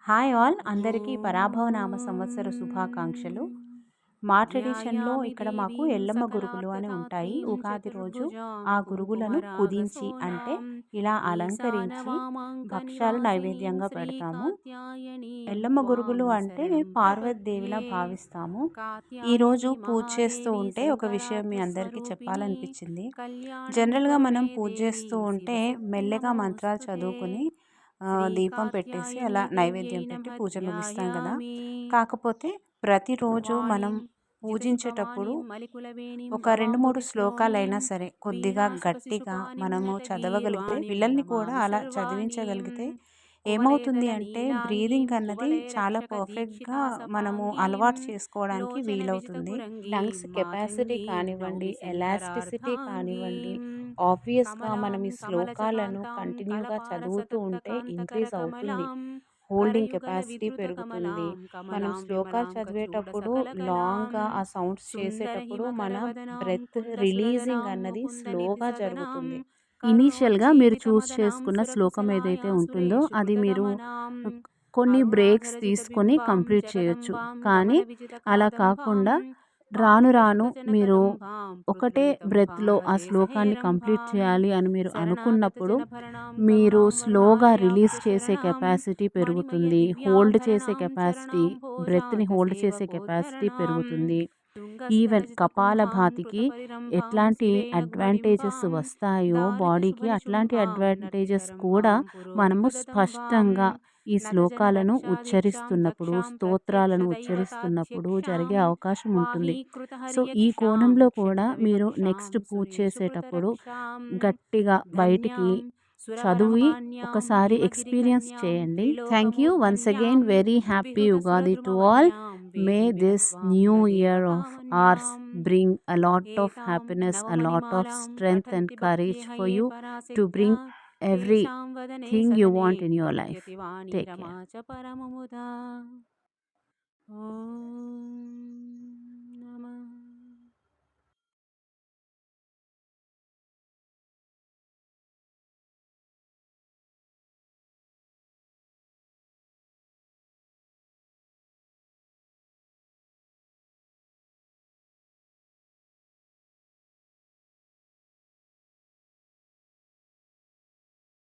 Hi all అందరికీ పరాభవనామ సంవత్సర శుభాకాంక్షలు. ఓం మా ట్రెడిషన్‌లో ధ్యాయామి ఇక్కడ మాకు దేవీం ఎల్లమ్మ గురుగులు అని ఉంటాయి. సకలార్థసాధీం ఉగాది రోజు చతుర్భుజాం ఆ గురుగులను కుదించి అంటే కుంకుమరాగశోణాం ఇలా అలంకరించి భక్షాలు ఈశానవామాంకనివాసినీం నైవేద్యంగా పెడతాము. శ్రీకాత్యాయనీం ఎల్లమ్మ గురుగులు త్వాం అంటే శరణం పార్వతీదేవిలా ప్రపద్యే. భావిస్తాము. ఈరోజు కాత్యాయని పూజ చేస్తూ మహాదేవి ఉంటే ఒక విషయం మీ అందరికీ శంకరార్థస్వరూపిణి చెప్పాలనిపించింది. జనరల్‌గా మనం కళ్యాణముఖవర్ణే పూజ దేవి చేస్తూ ఉంటే శివశక్తి మెల్లగా మంత్రాలు నమోస్తుతే. చదువుకొని దీపం పెట్టేసి అలా శ్రీకాత్యాయని దేవ్యై నైవేద్యం పెట్టి నమః పూజ ముగిస్తాం కదా! ధ్యాయామి. కాకపోతే ప్రతిరోజు మనం వాణీం పూజించేటప్పుడు జితశుభవాణీం మలికులవేణీం ఒక 2, 3 నమాంబుధిక్రోణీం శ్లోకాలైనా సరే కొద్దిగా గట్టిగా మనము చదవగలిగితే వీణాస్పశిసుపాణినటగీర్వాణిం పిల్లల్ని కూడా నమామి అలా సర్వాణీం. చదివించగలిగితే ఏమవుతుంది కువలయదళ అంటే నీలాంగీం బ్రీతింగ్ అన్నది చాలా పర్ఫెక్ట్‌గా మనము కువలయదక్షకదీక్షితాసపాంగీం అలవాటు చేసుకోవడానికి లోచన వీలవుతుంది. విజితకురంగీం లంగ్స్ కెపాసిటీ మాతంగీం కానివ్వండి, నౌమి ఎలాస్టిసిటీ కానివ్వండి, శంకరార్ధాంగీం. ఆబ్వియస్‌గా మనం కమలాం ఈ శ్లోకాలను కమలజటాంతాం కంటిన్యూగా చదువుతూ ఉంటే ఇంక్రీజ్ అవుతుంది. కలపారసతప్తకాంతకరకమలాం హోల్డింగ్ కరయుగల కెపాసిటీ పెరుగుతుంది. విధృతకమలాం మనం కమలాం శ్లోకాలు విమలాంకచూడ చదివేటప్పుడు సకలకలాం లాంగ్‌గా ఆ సౌండ్స్ సుందర చేసేటప్పుడు మన హిమకరవదనాం బ్రెత్ రిలీజింగ్ కుందసురధరాం అన్నది ముకుందనిధి స్లోగా సదనాం జరుగుతుంది. ఇనీషియల్‌గా మీరు చూజ్ కరుణోజ్జీవితమదనాం చేసుకున్న శ్లోకం ఏదైతే సురభిసహాయ ఉంటుందో అది మీరు సురేషుకుటదమనాం కొన్ని బ్రేక్స్ తీసుకొని అరుణాధరజితబింబాం కంప్లీట్ చేయొచ్చు. జగదంబాం కానీ కమల విజిత అలా కాదంబాం కాకుండా రాను పాహిత రాను సుఖజన మీరు కదంబాం ఒకటే పృథ్వీతం బ్రెత్‌లో ఆ పారదేశ శ్లోకాన్ని కంప్లీట్ హేరంబాం చేయాలి అని మీరు శరణాగత అనుకున్నప్పుడు జనభరణాం మీరు భవాం స్లోగా రిలీజ్ వరదార్యాప్త చేసే శరణాం కెపాసిటీ మణిమయ పెరుగుతుంది. హోల్డ్ చేసే దివ్యాభరణాం కెపాసిటీ, చరణాం బ్రెత్‌ని భోజాత హోల్డ్ చేసే కెపాసిటీ సేవకోద్ధరణాం పెరుగుతుంది. ఈవెన్ తుంగస్తనజిత కుంభాం కపాలభాతికి కృతపరిరంభాం ఎట్లాంటి శివేన అడ్వాంటేజెస్ గుహనింబాం వస్తాయో దారిత బాడీకి అట్లాంటి శుభనిశుంభాం అడ్వాంటేజెస్ కూడా నర్తితరంబాం మనము పురోగమగదంబాం స్పష్టంగా ఈ నతజన శ్లోకాలను రక్షా దీక్షాం ఉచ్చరిస్తున్నప్పుడు, దక్షాం ప్రత్యక్ష స్తోత్రాలను ఉచ్చరిస్తున్నప్పుడు దైవతాధ్యక్షాం జరిగే అవకాశం ఉంటుంది. వాహీకృత సో, ఈ హరియక్షాం కోణంలో కూడా క్షిప్త మీరు వివక్షాం నెక్స్ట్ పూజ సురేషు చేసేటప్పుడు కృతరక్షాం గట్టిగా బయటికి ధన్యాం చదివి సురవరమాన్యాం ఒకసారి ఎక్స్‌పీరియన్స్ హిమగిరికన్యాం చేయండి. థాంక్ యూ వన్స్ త్రిలోకమౌద్ధన్యాం అగైన్. వెరీ హ్యాపీ విహుతసుర ఉగాది టు ఆల్. ద్రుమమహియాం మే వేణి దిస్ విహత్వాం న్యూ ఇయర్ ఆఫ్ ours నగేవతావన్యాం bring a lot of ఏతాం happiness, a lot of నవమణిమాలాం strength and పఠంతి courage భక్త్యేహ for ఏ you to పరాసిద్ధా bring తేషాం వదనే everything you సదనే want in your life. ముహ్యతి Vani Take care. రమా చ పరమముదా. ఓం